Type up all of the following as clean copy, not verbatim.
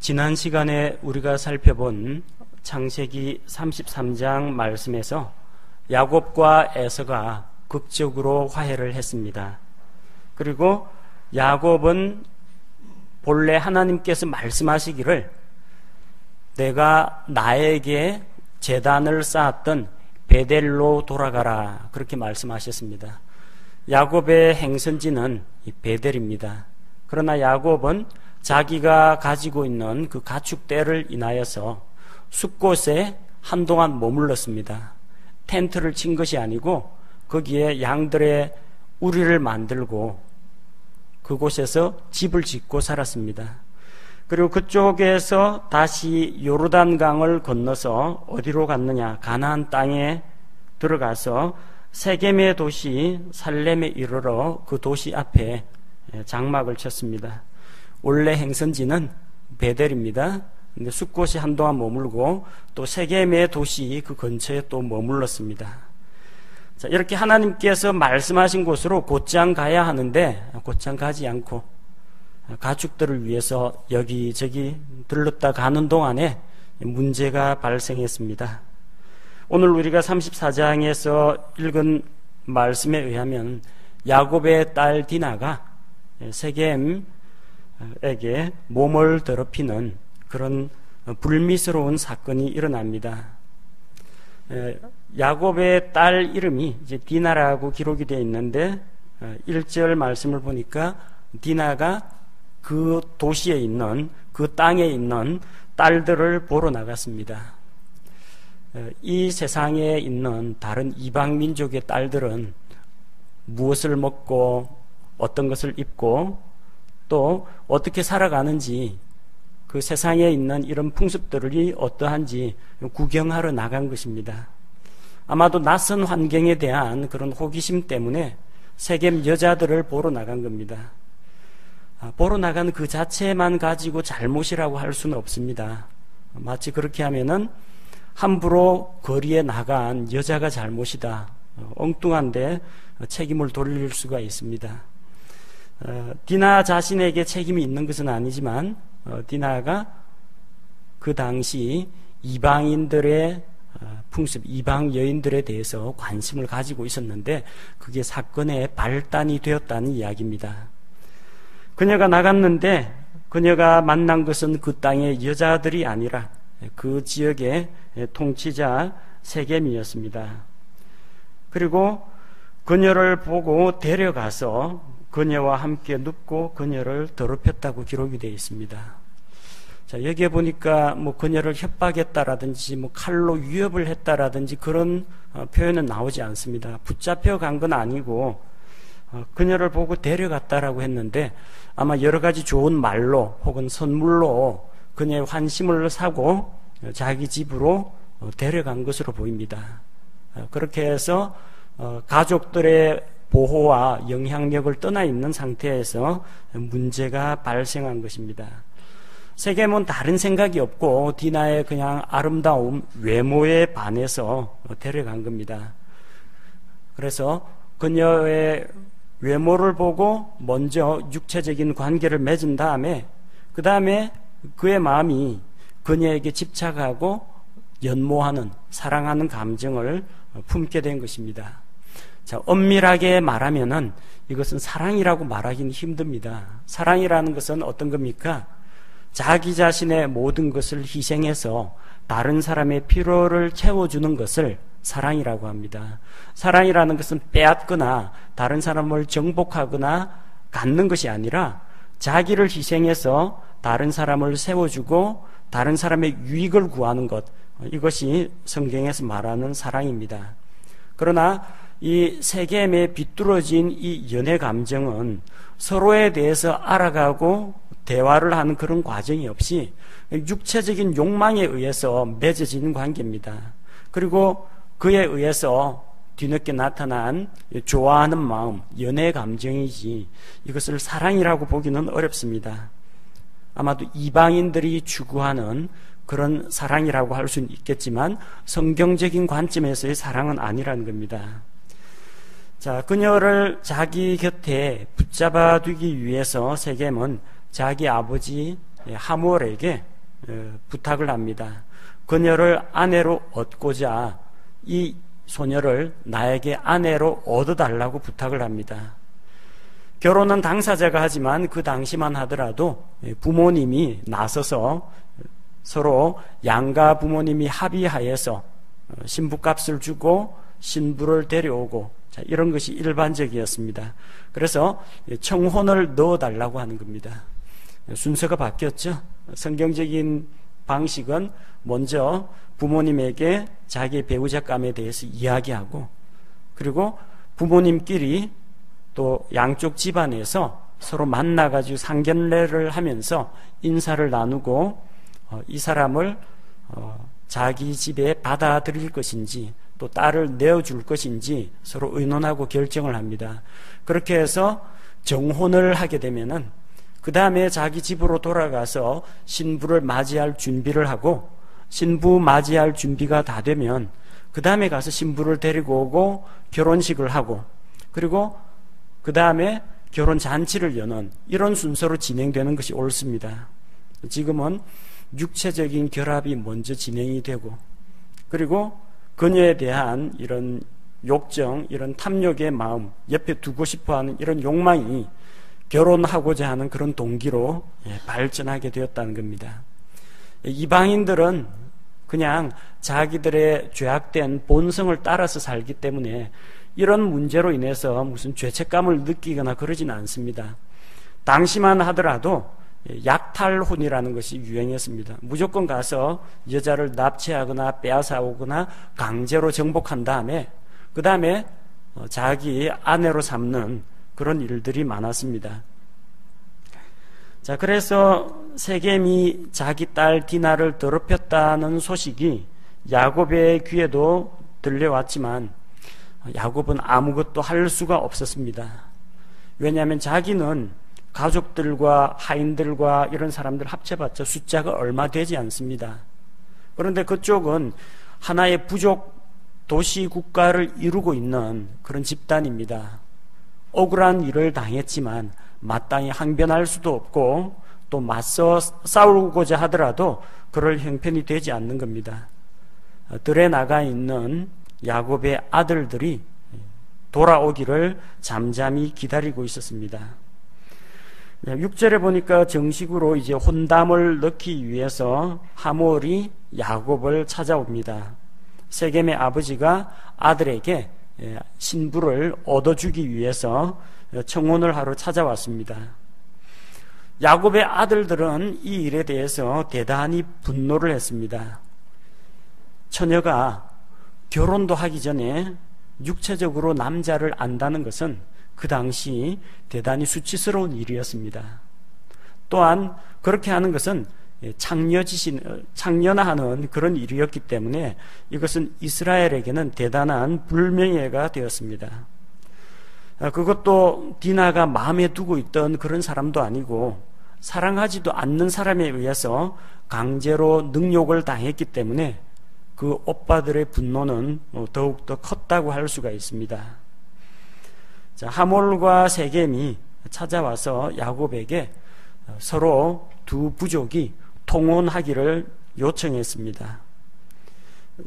지난 시간에 우리가 살펴본 창세기 33장 말씀에서 야곱과 에서가 극적으로 화해를 했습니다. 그리고 야곱은 본래 하나님께서 말씀하시기를 내가 나에게 제단을 쌓았던 베델로 돌아가라 그렇게 말씀하셨습니다. 야곱의 행선지는 베델입니다. 그러나 야곱은 자기가 가지고 있는 그 가축대를 인하여서 숲곳에 한동안 머물렀습니다. 텐트를 친 것이 아니고 거기에 양들의 우리를 만들고 그곳에서 집을 짓고 살았습니다. 그리고 그쪽에서 다시 요르단강을 건너서 어디로 갔느냐? 가나안 땅에 들어가서 세겜의 도시 살렘에 이르러 그 도시 앞에 장막을 쳤습니다. 원래 행선지는 베델입니다. 근데 숲곳이 한동안 머물고 또 세겜의 도시 그 근처에 또 머물렀습니다. 자, 이렇게 하나님께서 말씀하신 곳으로 곧장 가야 하는데 곧장 가지 않고 가축들을 위해서 여기저기 들렀다 가는 동안에 문제가 발생했습니다. 오늘 우리가 34장에서 읽은 말씀에 의하면 야곱의 딸 디나가 세겜에게 몸을 더럽히는 그런 불미스러운 사건이 일어납니다. 야곱의 딸 이름이 이제 디나라고 기록이 되어 있는데 1절 말씀을 보니까 디나가 그 도시에 있는 그 땅에 있는 딸들을 보러 나갔습니다. 이 세상에 있는 다른 이방 민족의 딸들은 무엇을 먹고 어떤 것을 입고 또 어떻게 살아가는지 그 세상에 있는 이런 풍습들이 어떠한지 구경하러 나간 것입니다. 아마도 낯선 환경에 대한 그런 호기심 때문에 세겜 여자들을 보러 나간 겁니다. 보러 나간 그 자체만 가지고 잘못이라고 할 수는 없습니다. 마치 그렇게 하면은 함부로 거리에 나간 여자가 잘못이다. 엉뚱한데 책임을 돌릴 수가 있습니다. 디나 자신에게 책임이 있는 것은 아니지만 디나가 그 당시 이방인들의 풍습, 이방 여인들에 대해서 관심을 가지고 있었는데 그게 사건의 발단이 되었다는 이야기입니다. 그녀가 나갔는데 그녀가 만난 것은 그 땅의 여자들이 아니라 그 지역의 통치자 세겜이었습니다. 그리고 그녀를 보고 데려가서 그녀와 함께 눕고 그녀를 더럽혔다고 기록이 되어 있습니다. 자, 여기에 보니까 뭐 그녀를 협박했다라든지 뭐 칼로 위협을 했다라든지 그런 표현은 나오지 않습니다. 붙잡혀 간 건 아니고 그녀를 보고 데려갔다라고 했는데 아마 여러 가지 좋은 말로 혹은 선물로 그녀의 환심을 사고 자기 집으로 데려간 것으로 보입니다. 그렇게 해서 가족들의 보호와 영향력을 떠나 있는 상태에서 문제가 발생한 것입니다. 세겜은 다른 생각이 없고 디나의 그냥 아름다움, 외모에 반해서 데려간 겁니다. 그래서 그녀의 외모를 보고 먼저 육체적인 관계를 맺은 다음에 그 다음에 그의 마음이 그녀에게 집착하고 연모하는, 사랑하는 감정을 품게 된 것입니다. 자, 엄밀하게 말하면은 이것은 사랑이라고 말하기는 힘듭니다. 사랑이라는 것은 어떤 겁니까? 자기 자신의 모든 것을 희생해서 다른 사람의 필요를 채워주는 것을 사랑이라고 합니다. 사랑이라는 것은 빼앗거나 다른 사람을 정복하거나 갖는 것이 아니라 자기를 희생해서 다른 사람을 세워주고 다른 사람의 유익을 구하는 것, 이것이 성경에서 말하는 사랑입니다. 그러나 이 세겜에 비뚤어진 이 연애 감정은 서로에 대해서 알아가고 대화를 하는 그런 과정이 없이 육체적인 욕망에 의해서 맺어지는 관계입니다. 그리고 그에 의해서 뒤늦게 나타난 좋아하는 마음, 연애 감정이지 이것을 사랑이라고 보기는 어렵습니다. 아마도 이방인들이 추구하는 그런 사랑이라고 할 수는 있겠지만 성경적인 관점에서의 사랑은 아니라는 겁니다. 자, 그녀를 자기 곁에 붙잡아 두기 위해서 세겜은 자기 아버지 하몰에게 부탁을 합니다. 그녀를 아내로 얻고자 이 소녀를 나에게 아내로 얻어달라고 부탁을 합니다. 결혼은 당사자가 하지만 그 당시만 하더라도 부모님이 나서서 서로 양가 부모님이 합의하여서 신부값을 주고 신부를 데려오고, 이런 것이 일반적이었습니다. 그래서 청혼을 넣어달라고 하는 겁니다. 순서가 바뀌었죠. 성경적인 방식은 먼저 부모님에게 자기의 배우자감에 대해서 이야기하고, 그리고 부모님끼리 또 양쪽 집안에서 서로 만나가지고 상견례를 하면서 인사를 나누고 이 사람을 자기 집에 받아들일 것인지 또 딸을 내어줄 것인지 서로 의논하고 결정을 합니다. 그렇게 해서 정혼을 하게 되면은 그 다음에 자기 집으로 돌아가서 신부를 맞이할 준비를 하고, 신부 맞이할 준비가 다 되면 그 다음에 가서 신부를 데리고 오고 결혼식을 하고, 그리고 그 다음에 결혼 잔치를 여는 이런 순서로 진행되는 것이 옳습니다. 지금은 육체적인 결합이 먼저 진행이 되고, 그리고 그녀에 대한 이런 욕정, 이런 탐욕의 마음, 옆에 두고 싶어하는 이런 욕망이 결혼하고자 하는 그런 동기로 발전하게 되었다는 겁니다. 이방인들은 그냥 자기들의 죄악된 본성을 따라서 살기 때문에 이런 문제로 인해서 무슨 죄책감을 느끼거나 그러지는 않습니다. 당시만 하더라도 약탈혼이라는 것이 유행했습니다. 무조건 가서 여자를 납치하거나 빼앗아오거나 강제로 정복한 다음에 그 다음에 자기 아내로 삼는 그런 일들이 많았습니다. 자, 그래서 세겜이 자기 딸 디나를 더럽혔다는 소식이 야곱의 귀에도 들려왔지만 야곱은 아무것도 할 수가 없었습니다. 왜냐하면 자기는 가족들과 하인들과 이런 사람들 합쳐봤자 숫자가 얼마 되지 않습니다. 그런데 그쪽은 하나의 부족 도시 국가를 이루고 있는 그런 집단입니다. 억울한 일을 당했지만 마땅히 항변할 수도 없고 또 맞서 싸우고자 하더라도 그럴 형편이 되지 않는 겁니다. 들에 나가 있는 야곱의 아들들이 돌아오기를 잠잠히 기다리고 있었습니다. 6절에 보니까 정식으로 이제 혼담을 넣기 위해서 하몰이 야곱을 찾아옵니다. 세겜의 아버지가 아들에게 신부를 얻어주기 위해서 청혼을 하러 찾아왔습니다. 야곱의 아들들은 이 일에 대해서 대단히 분노를 했습니다. 처녀가 결혼도 하기 전에 육체적으로 남자를 안다는 것은 그 당시 대단히 수치스러운 일이었습니다. 또한 그렇게 하는 것은 창녀하는 그런 일이었기 때문에 이것은 이스라엘에게는 대단한 불명예가 되었습니다. 그것도 디나가 마음에 두고 있던 그런 사람도 아니고 사랑하지도 않는 사람에 의해서 강제로 능욕을 당했기 때문에 그 오빠들의 분노는 더욱더 컸다고 할 수가 있습니다. 자, 하몰과 세겜이 찾아와서 야곱에게 서로 두 부족이 통혼하기를 요청했습니다.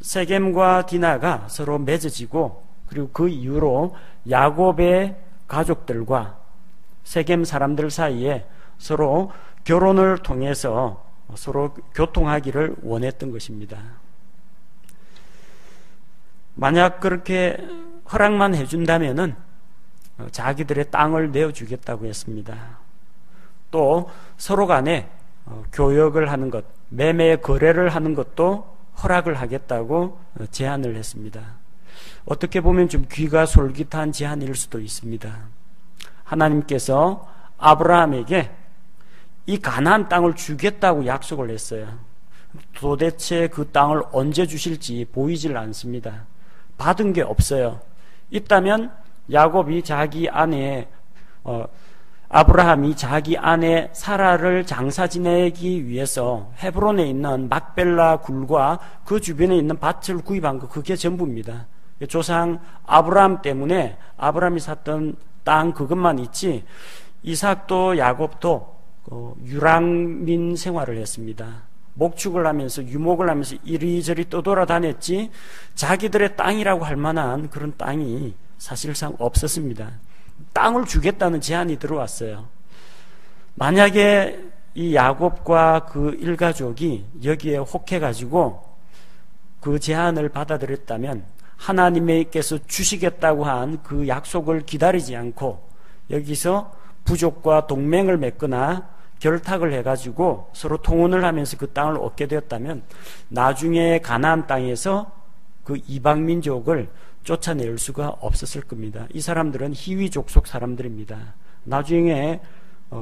세겜과 디나가 서로 맺어지고, 그리고 그 이후로 야곱의 가족들과 세겜 사람들 사이에 서로 결혼을 통해서 서로 교통하기를 원했던 것입니다. 만약 그렇게 허락만 해준다면은 자기들의 땅을 내어주겠다고 했습니다. 또 서로 간에 교역을 하는 것, 매매 거래를 하는 것도 허락을 하겠다고 제안을 했습니다. 어떻게 보면 좀 귀가 솔깃한 제안일 수도 있습니다. 하나님께서 아브라함에게 이 가나안 땅을 주겠다고 약속을 했어요. 도대체 그 땅을 언제 주실지 보이질 않습니다. 받은 게 없어요. 있다면 야곱이 자기 아내 아브라함이 자기 아내 사라를 장사 지내기 위해서 헤브론에 있는 막벨라 굴과 그 주변에 있는 밭을 구입한 거, 그게 전부입니다. 조상 아브라함 때문에 아브라함이 샀던 땅 그것만 있지, 이삭도 야곱도 유랑민 생활을 했습니다. 목축을 하면서 유목을 하면서 이리저리 떠돌아다녔지 자기들의 땅이라고 할 만한 그런 땅이 사실상 없었습니다. 땅을 주겠다는 제안이 들어왔어요. 만약에 이 야곱과 그 일가족이 여기에 혹해가지고 그 제안을 받아들였다면 하나님께서 주시겠다고 한 그 약속을 기다리지 않고 여기서 부족과 동맹을 맺거나 결탁을 해가지고 서로 통혼을 하면서 그 땅을 얻게 되었다면 나중에 가나안 땅에서 그 이방 민족을 쫓아낼 수가 없었을 겁니다. 이 사람들은 히위 족속 사람들입니다. 나중에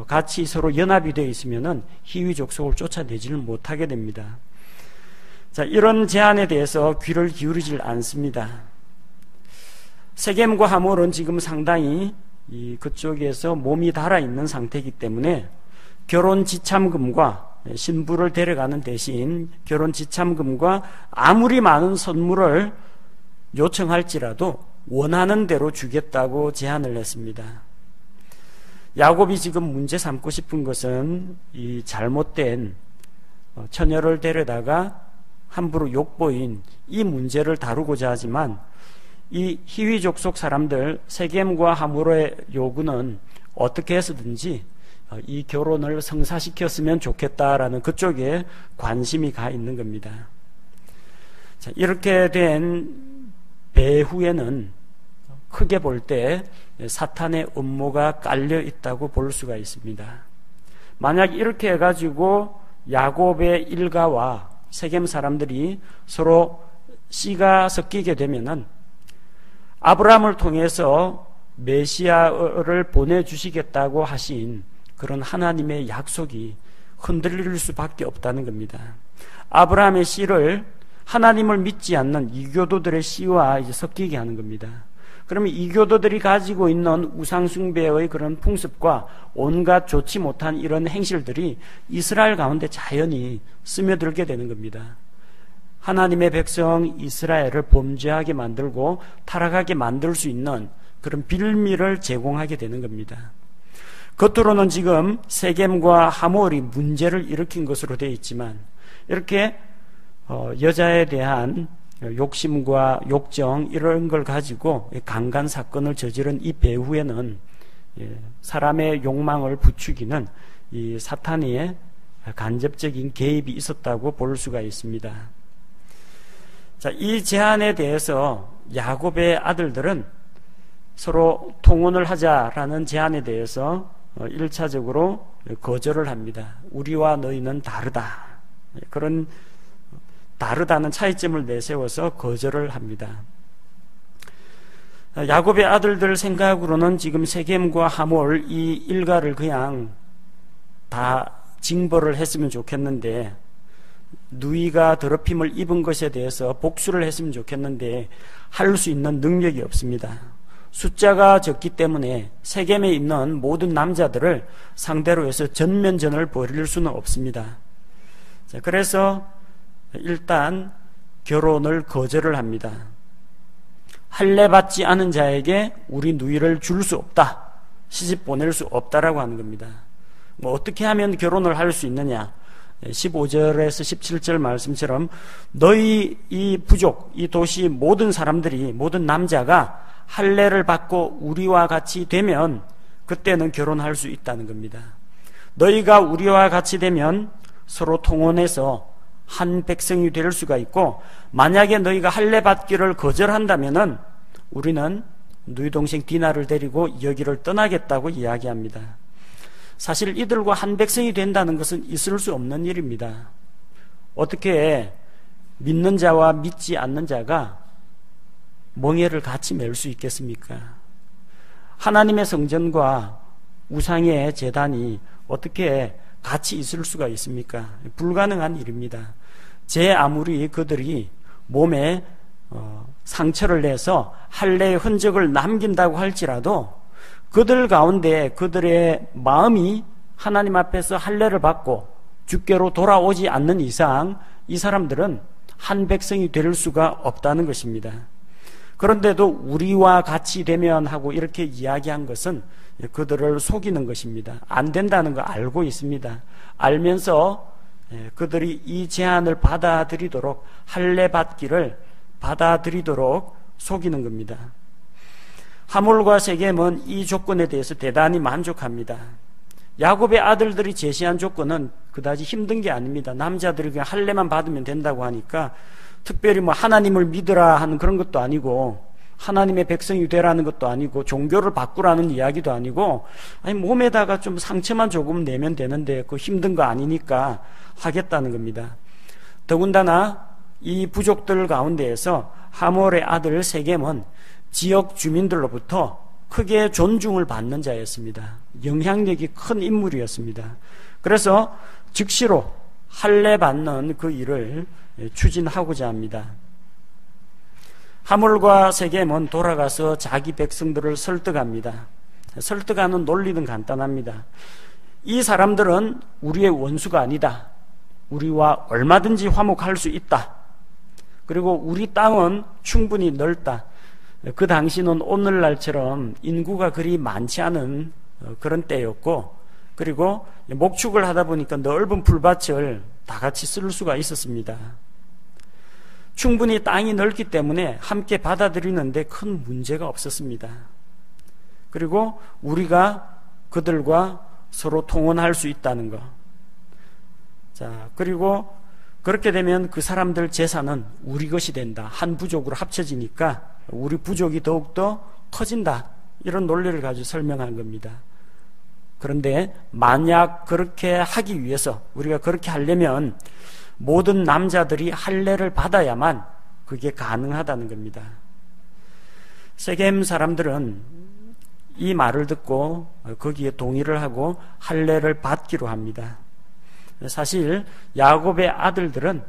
같이 서로 연합이 되어 있으면은 히위 족속을 쫓아내지를 못하게 됩니다. 자, 이런 제안에 대해서 귀를 기울이질 않습니다. 세겜과 하몰은 지금 상당히 그쪽에서 몸이 달아 있는 상태이기 때문에 결혼 지참금과 신부를 데려가는 대신 결혼 지참금과 아무리 많은 선물을 요청할지라도 원하는 대로 주겠다고 제안을 했습니다. 야곱이 지금 문제 삼고 싶은 것은 이 잘못된 처녀를 데려다가 함부로 욕보인 이 문제를 다루고자 하지만 이 히위 족속 사람들 세겜과 하몰의 요구는 어떻게 해서든지 이 결혼을 성사시켰으면 좋겠다라는 그쪽에 관심이 가 있는 겁니다. 자, 이렇게 된 배후에는 크게 볼 때 사탄의 음모가 깔려 있다고 볼 수가 있습니다. 만약 이렇게 해가지고 야곱의 일가와 세겜 사람들이 서로 씨가 섞이게 되면은 아브라함을 통해서 메시아를 보내주시겠다고 하신 그런 하나님의 약속이 흔들릴 수밖에 없다는 겁니다. 아브라함의 씨를 하나님을 믿지 않는 이교도들의 씨와 이제 섞이게 하는 겁니다. 그러면 이교도들이 가지고 있는 우상숭배의 그런 풍습과 온갖 좋지 못한 이런 행실들이 이스라엘 가운데 자연히 스며들게 되는 겁니다. 하나님의 백성 이스라엘을 범죄하게 만들고 타락하게 만들 수 있는 그런 빌미를 제공하게 되는 겁니다. 겉으로는 지금 세겜과 하몰이 문제를 일으킨 것으로 되어 있지만 이렇게 여자에 대한 욕심과 욕정 이런 걸 가지고 강간 사건을 저지른 이 배후에는 사람의 욕망을 부추기는 이 사탄의 간접적인 개입이 있었다고 볼 수가 있습니다. 자, 이 제안에 대해서 야곱의 아들들은 서로 통혼을 하자라는 제안에 대해서 1차적으로 거절을 합니다. 우리와 너희는 다르다. 그런 다르다는 차이점을 내세워서 거절을 합니다. 야곱의 아들들 생각으로는 지금 세겜과 하몰 이 일가를 그냥 다 징벌을 했으면 좋겠는데 누이가 더럽힘을 입은 것에 대해서 복수를 했으면 좋겠는데 할 수 있는 능력이 없습니다. 숫자가 적기 때문에 세겜에 있는 모든 남자들을 상대로 해서 전면전을 벌일 수는 없습니다. 자, 그래서 일단 결혼을 거절을 합니다. 할례 받지 않은 자에게 우리 누이를 줄 수 없다. 시집 보낼 수 없다라고 하는 겁니다. 뭐 어떻게 하면 결혼을 할 수 있느냐? 15절에서 17절 말씀처럼 너희 이 부족, 이 도시 모든 사람들이 모든 남자가 할례를 받고 우리와 같이 되면 그때는 결혼할 수 있다는 겁니다. 너희가 우리와 같이 되면 서로 통혼해서 한 백성이 될 수가 있고 만약에 너희가 할례 받기를 거절한다면은 우리는 누이 동생 디나를 데리고 여기를 떠나겠다고 이야기합니다. 사실 이들과 한 백성이 된다는 것은 있을 수 없는 일입니다. 어떻게 믿는 자와 믿지 않는 자가 멍에를 같이 맬 수 있겠습니까? 하나님의 성전과 우상의 제단이 어떻게 같이 있을 수가 있습니까? 불가능한 일입니다. 제 아무리 그들이 몸에 상처를 내서 할례의 흔적을 남긴다고 할지라도 그들 가운데 그들의 마음이 하나님 앞에서 할례를 받고 주께로 돌아오지 않는 이상 이 사람들은 한 백성이 될 수가 없다는 것입니다. 그런데도 우리와 같이 되면 하고 이렇게 이야기한 것은 그들을 속이는 것입니다. 안 된다는 거 알고 있습니다. 알면서 그들이 이 제안을 받아들이도록, 할례 받기를 받아들이도록 속이는 겁니다. 하몰과 세겜은 이 조건에 대해서 대단히 만족합니다. 야곱의 아들들이 제시한 조건은 그다지 힘든 게 아닙니다. 남자들이 그냥 할례만 받으면 된다고 하니까 특별히 뭐 하나님을 믿으라 하는 그런 것도 아니고, 하나님의 백성이 되라는 것도 아니고, 종교를 바꾸라는 이야기도 아니고, 아니 몸에다가 좀 상처만 조금 내면 되는데 그 힘든 거 아니니까 하겠다는 겁니다. 더군다나 이 부족들 가운데에서 하몰의 아들 세겜은 지역 주민들로부터 크게 존중을 받는 자였습니다. 영향력이 큰 인물이었습니다. 그래서 즉시로 할례 받는 그 일을 추진하고자 합니다. 하몰과 세겜은 돌아가서 자기 백성들을 설득합니다. 설득하는 논리는 간단합니다. 이 사람들은 우리의 원수가 아니다. 우리와 얼마든지 화목할 수 있다. 그리고 우리 땅은 충분히 넓다. 그 당시는 오늘날처럼 인구가 그리 많지 않은 그런 때였고, 그리고 목축을 하다 보니까 넓은 풀밭을 다 같이 쓸 수가 있었습니다. 충분히 땅이 넓기 때문에 함께 받아들이는데 큰 문제가 없었습니다. 그리고 우리가 그들과 서로 통혼할 수 있다는 것. 자, 그리고 그렇게 되면 그 사람들 재산은 우리 것이 된다. 한 부족으로 합쳐지니까 우리 부족이 더욱더 커진다. 이런 논리를 가지고 설명한 겁니다. 그런데 만약 그렇게 하기 위해서, 우리가 그렇게 하려면 모든 남자들이 할례를 받아야만 그게 가능하다는 겁니다. 세겜 사람들은 이 말을 듣고 거기에 동의를 하고 할례를 받기로 합니다. 사실 야곱의 아들들은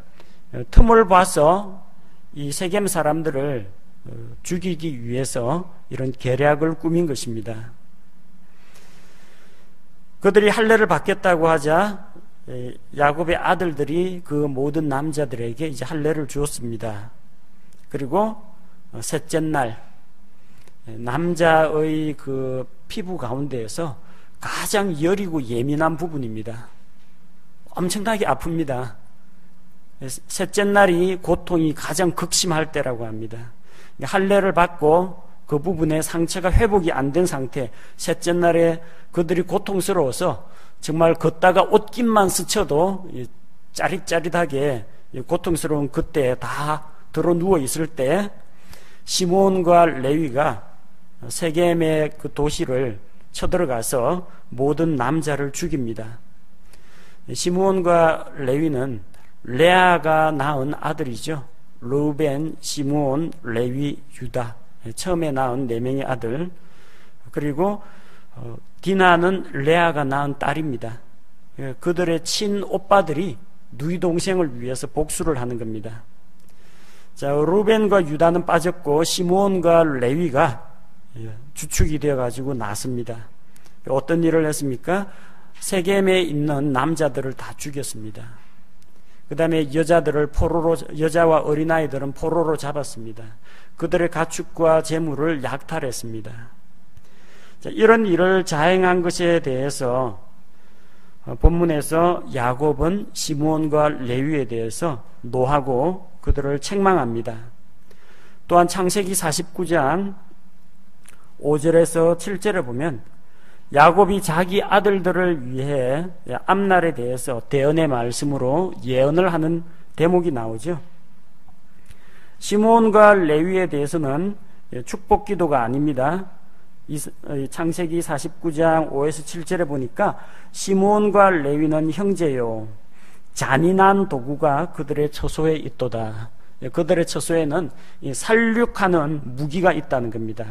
틈을 봐서 이 세겜 사람들을 죽이기 위해서 이런 계략을 꾸민 것입니다. 그들이 할례를 받겠다고 하자 야곱의 아들들이 그 모든 남자들에게 이제 할례를 주었습니다. 그리고 셋째 날 남자의 그 피부 가운데에서 가장 여리고 예민한 부분입니다. 엄청나게 아픕니다. 셋째 날이 고통이 가장 극심할 때라고 합니다. 할례를 받고 그 부분에 상처가 회복이 안 된 상태, 셋째 날에 그들이 고통스러워서 정말 걷다가 옷깃만 스쳐도 짜릿짜릿하게 고통스러운 그때 다 들어 누워 있을 때 시므온과 레위가 세겜의 그 도시를 쳐들어가서 모든 남자를 죽입니다. 시므온과 레위는 레아가 낳은 아들이죠. 르우벤, 시므온, 레위, 유다. 처음에 낳은 4명의 아들. 그리고 디나는 레아가 낳은 딸입니다. 그들의 친오빠들이 누이 동생을 위해서 복수를 하는 겁니다. 자, 르우벤과 유다는 빠졌고 시므온과 레위가 주축이 되어가지고 났습니다. 어떤 일을 했습니까? 세겜에 있는 남자들을 다 죽였습니다. 그 다음에 여자와 어린아이들은 포로로 잡았습니다. 그들의 가축과 재물을 약탈했습니다. 자, 이런 일을 자행한 것에 대해서 본문에서 야곱은 시므온과 레위에 대해서 노하고 그들을 책망합니다. 또한 창세기 49장 5절에서 7절에 보면 야곱이 자기 아들들을 위해 앞날에 대해서 대언의 말씀으로 예언을 하는 대목이 나오죠. 시므온과 레위에 대해서는 축복 기도가 아닙니다. 창세기 49장 5에서 7절에 보니까 시므온과 레위는 형제요, 잔인한 도구가 그들의 처소에 있도다. 그들의 처소에는 살육하는 무기가 있다는 겁니다.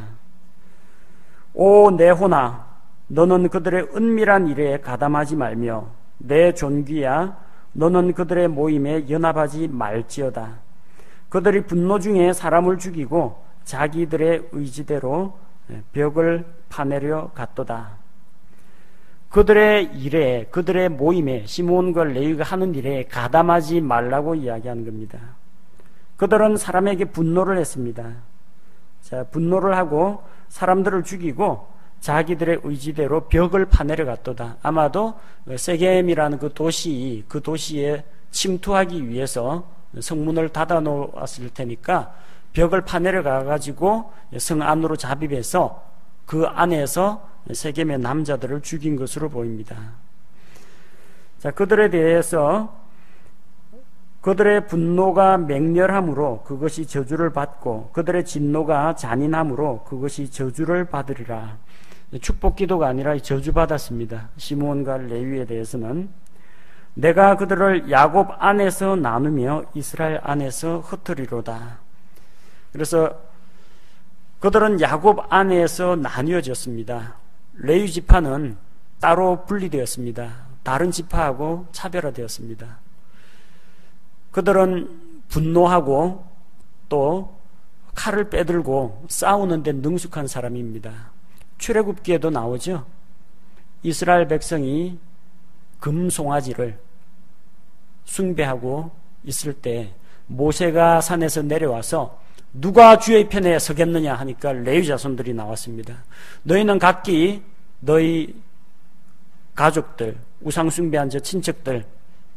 오 네호나, 너는 그들의 은밀한 일에 가담하지 말며 내 존귀야, 너는 그들의 모임에 연합하지 말지어다. 그들이 분노 중에 사람을 죽이고 자기들의 의지대로 벽을 파내려 갔도다. 그들의 일에, 그들의 모임에, 시므온과 레위가 하는 일에 가담하지 말라고 이야기하는 겁니다. 그들은 사람에게 분노를 했습니다. 자, 분노를 하고 사람들을 죽이고 자기들의 의지대로 벽을 파내려 갔도다. 아마도 세겜이라는 그 도시에 침투하기 위해서 성문을 닫아 놓았을 테니까 벽을 파내려 가가지고 성 안으로 잡입해서 그 안에서 세겜의 남자들을 죽인 것으로 보입니다. 자, 그들에 대해서 그들의 분노가 맹렬함으로 그것이 저주를 받고 그들의 진노가 잔인함으로 그것이 저주를 받으리라. 축복 기도가 아니라 저주받았습니다. 시므온과 레위에 대해서는 내가 그들을 야곱 안에서 나누며 이스라엘 안에서 흩으리로다. 그래서 그들은 야곱 안에서 나뉘어졌습니다. 레위 지파는 따로 분리되었습니다. 다른 지파하고 차별화되었습니다. 그들은 분노하고 또 칼을 빼들고 싸우는 데 능숙한 사람입니다. 출애굽기에도 나오죠. 이스라엘 백성이 금송아지를 숭배하고 있을 때 모세가 산에서 내려와서 누가 주의 편에 서겠느냐 하니까 레위 자손들이 나왔습니다. 너희는 각기 너희 가족들, 우상 숭배한 저 친척들,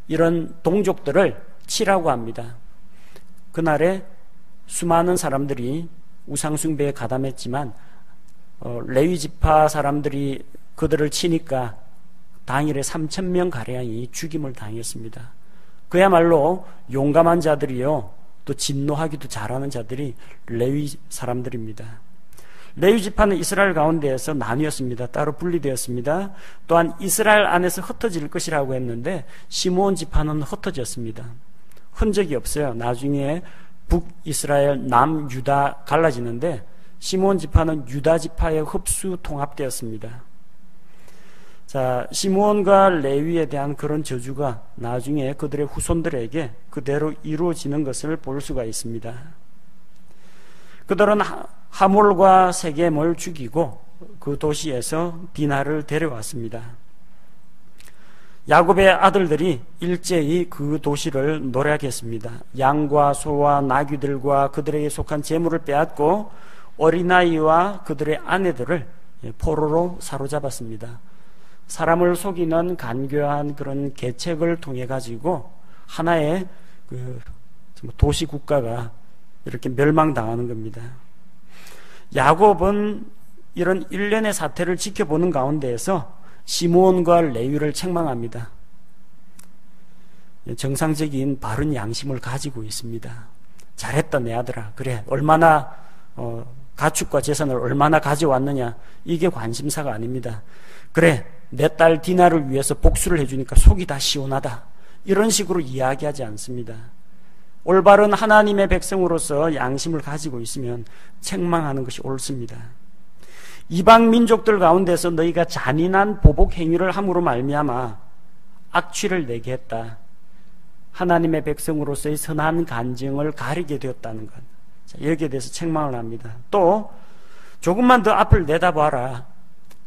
이런 동족들을 치라고 합니다. 그날에 수많은 사람들이 우상 숭배에 가담했지만 레위 지파 사람들이 그들을 치니까 당일에 3,000명 가량이 죽임을 당했습니다. 그야말로 용감한 자들이요, 또 진노하기도 잘하는 자들이 레위 사람들입니다. 레위 지파는 이스라엘 가운데에서 나뉘었습니다. 따로 분리되었습니다. 또한 이스라엘 안에서 흩어질 것이라고 했는데 시므온 지파는 흩어졌습니다. 흔적이 없어요. 나중에 북이스라엘, 남유다 갈라지는데 시므온 지파는 유다 지파에 흡수 통합되었습니다. 자, 시므온과 레위에 대한 그런 저주가 나중에 그들의 후손들에게 그대로 이루어지는 것을 볼 수가 있습니다. 그들은 하몰과 세겜을 죽이고 그 도시에서 디나를 데려왔습니다. 야곱의 아들들이 일제히 그 도시를 노략했습니다. 양과 소와 나귀들과 그들에게 속한 재물을 빼앗고 어린아이와 그들의 아내들을 포로로 사로잡았습니다. 사람을 속이는 간교한 그런 계책을 통해 가지고 하나의 그 도시 국가가 이렇게 멸망당하는 겁니다. 야곱은 이런 일련의 사태를 지켜보는 가운데에서 시므온과 레위를 책망합니다. 정상적인 바른 양심을 가지고 있습니다. 잘했다 내 아들아. 그래, 얼마나 가축과 재산을 얼마나 가져왔느냐, 이게 관심사가 아닙니다. 그래, 내 딸 디나를 위해서 복수를 해주니까 속이 다 시원하다, 이런 식으로 이야기하지 않습니다. 올바른 하나님의 백성으로서 양심을 가지고 있으면 책망하는 것이 옳습니다. 이방 민족들 가운데서 너희가 잔인한 보복 행위를 함으로 말미암아 악취를 내게 했다. 하나님의 백성으로서의 선한 간증을 가리게 되었다는 것. 자, 여기에 대해서 책망을 합니다. 또 조금만 더 앞을 내다봐라.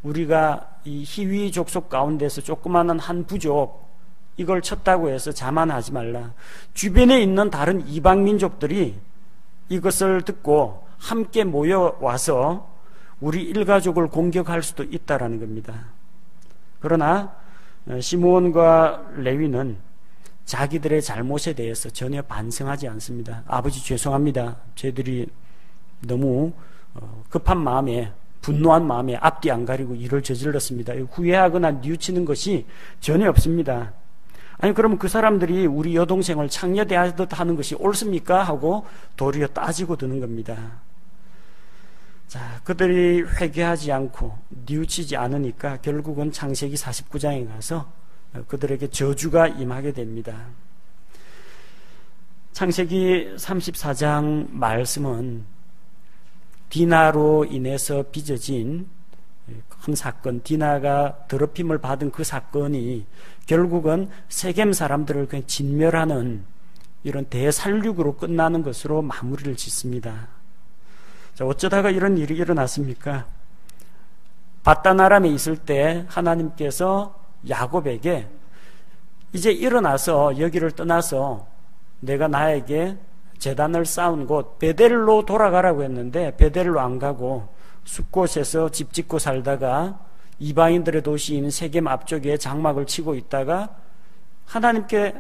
우리가 이 히위 족속 가운데서 조그마한 한 부족, 이걸 쳤다고 해서 자만하지 말라. 주변에 있는 다른 이방 민족들이 이것을 듣고 함께 모여와서 우리 일가족을 공격할 수도 있다라는 겁니다. 그러나 시므온과 레위는 자기들의 잘못에 대해서 전혀 반성하지 않습니다. 아버지 죄송합니다. 저희들이 너무 급한 마음에, 분노한 마음에 앞뒤 안 가리고 일을 저질렀습니다. 후회하거나 뉘우치는 것이 전혀 없습니다. 아니, 그러면 그 사람들이 우리 여동생을 창녀대하듯 하는 것이 옳습니까? 하고 도리어 따지고 드는 겁니다. 자, 그들이 회개하지 않고 뉘우치지 않으니까 결국은 창세기 49장에 가서 그들에게 저주가 임하게 됩니다. 창세기 34장 말씀은 디나로 인해서 빚어진 큰 사건, 디나가 더럽힘을 받은 그 사건이 결국은 세겜 사람들을 그냥 진멸하는 이런 대살육으로 끝나는 것으로 마무리를 짓습니다. 자, 어쩌다가 이런 일이 일어났습니까? 바단-아람에 있을 때 하나님께서 야곱에게 이제 일어나서 여기를 떠나서 내가 나에게 제단을 쌓은 곳 베델로 돌아가라고 했는데 베델로 안 가고 숲곳에서 집 짓고 살다가 이방인들의 도시인 세겜 앞쪽에 장막을 치고 있다가 하나님께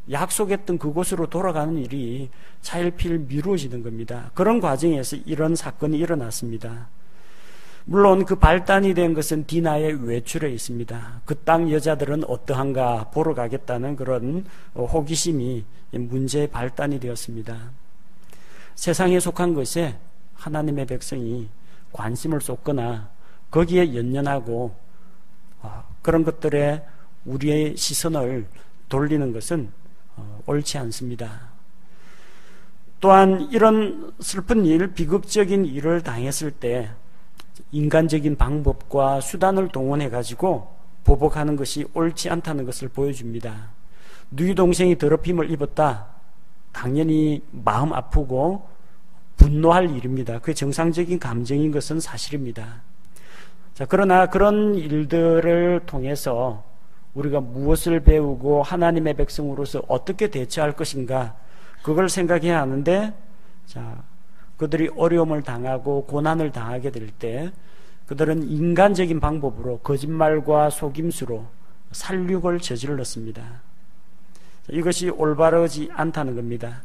약속했던 그곳으로 돌아가는 일이 차일피일 미루어지는 겁니다. 그런 과정에서 이런 사건이 일어났습니다. 물론 그 발단이 된 것은 디나의 외출에 있습니다. 그 땅 여자들은 어떠한가 보러 가겠다는 그런 호기심이 문제의 발단이 되었습니다. 세상에 속한 것에 하나님의 백성이 관심을 쏟거나 거기에 연연하고 그런 것들에 우리의 시선을 돌리는 것은 옳지 않습니다. 또한 이런 슬픈 일, 비극적인 일을 당했을 때 인간적인 방법과 수단을 동원해 가지고 보복하는 것이 옳지 않다는 것을 보여줍니다. 누이 동생이 더럽힘을 입었다. 당연히 마음 아프고 분노할 일입니다. 그게 정상적인 감정인 것은 사실입니다. 자, 그러나 그런 일들을 통해서 우리가 무엇을 배우고 하나님의 백성으로서 어떻게 대처할 것인가, 그걸 생각해야 하는데, 자, 그들이 어려움을 당하고 고난을 당하게 될 때 그들은 인간적인 방법으로 거짓말과 속임수로 살육을 저질렀습니다. 이것이 올바르지 않다는 겁니다.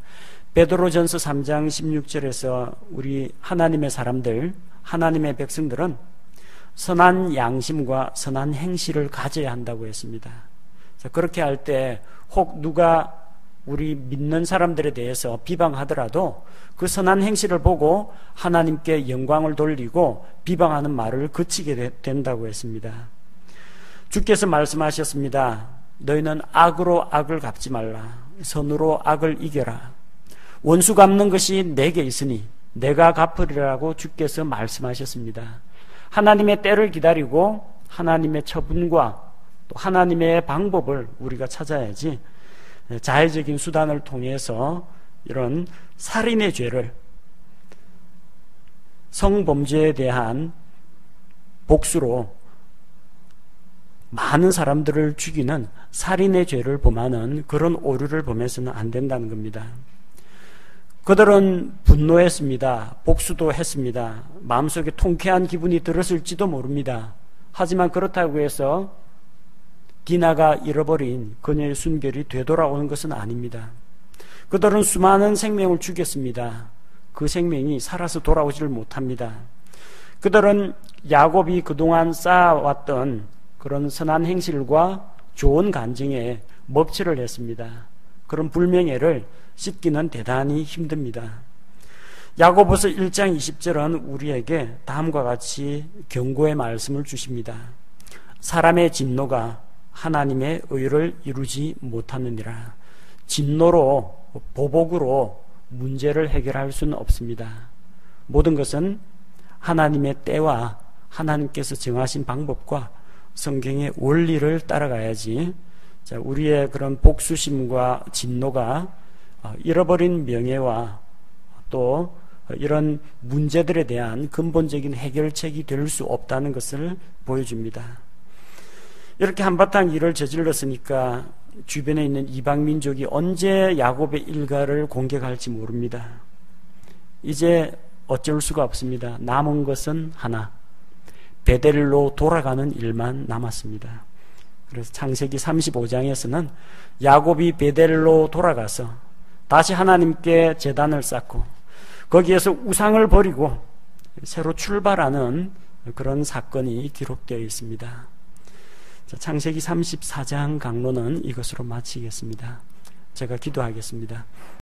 베드로전서 3장 16절에서 우리 하나님의 사람들, 하나님의 백성들은 선한 양심과 선한 행실을 가져야 한다고 했습니다. 그렇게 할 때 혹 누가 우리 믿는 사람들에 대해서 비방하더라도 그 선한 행실을 보고 하나님께 영광을 돌리고 비방하는 말을 그치게 된다고 했습니다. 주께서 말씀하셨습니다. 너희는 악으로 악을 갚지 말라. 선으로 악을 이겨라. 원수 갚는 것이 내게 있으니 내가 갚으리라고 주께서 말씀하셨습니다. 하나님의 때를 기다리고 하나님의 처분과 또 하나님의 방법을 우리가 찾아야지 자해적인 수단을 통해서 이런 살인의 죄를, 성범죄에 대한 복수로 많은 사람들을 죽이는 살인의 죄를 범하는 그런 오류를 범해서는 안 된다는 겁니다. 그들은 분노했습니다. 복수도 했습니다. 마음속에 통쾌한 기분이 들었을지도 모릅니다. 하지만 그렇다고 해서 디나가 잃어버린 그녀의 순결이 되돌아오는 것은 아닙니다. 그들은 수많은 생명을 죽였습니다. 그 생명이 살아서 돌아오지를 못합니다. 그들은 야곱이 그동안 쌓아왔던 그런 선한 행실과 좋은 간증에 먹칠을 했습니다. 그런 불명예를 씻기는 대단히 힘듭니다. 야고보서 1장 20절은 우리에게 다음과 같이 경고의 말씀을 주십니다. 사람의 진노가 하나님의 의를 이루지 못하느니라. 진노로, 보복으로 문제를 해결할 수는 없습니다. 모든 것은 하나님의 때와 하나님께서 정하신 방법과 성경의 원리를 따라가야지, 자, 우리의 그런 복수심과 진노가 잃어버린 명예와 또 이런 문제들에 대한 근본적인 해결책이 될 수 없다는 것을 보여줍니다. 이렇게 한바탕 일을 저질렀으니까 주변에 있는 이방민족이 언제 야곱의 일가를 공격할지 모릅니다. 이제 어쩔 수가 없습니다. 남은 것은 하나, 베델로 돌아가는 일만 남았습니다. 그래서 창세기 35장에서는 야곱이 베델로 돌아가서 다시 하나님께 제단을 쌓고 거기에서 우상을 버리고 새로 출발하는 그런 사건이 기록되어 있습니다. 창세기 34장 강론은 이것으로 마치겠습니다. 제가 기도하겠습니다.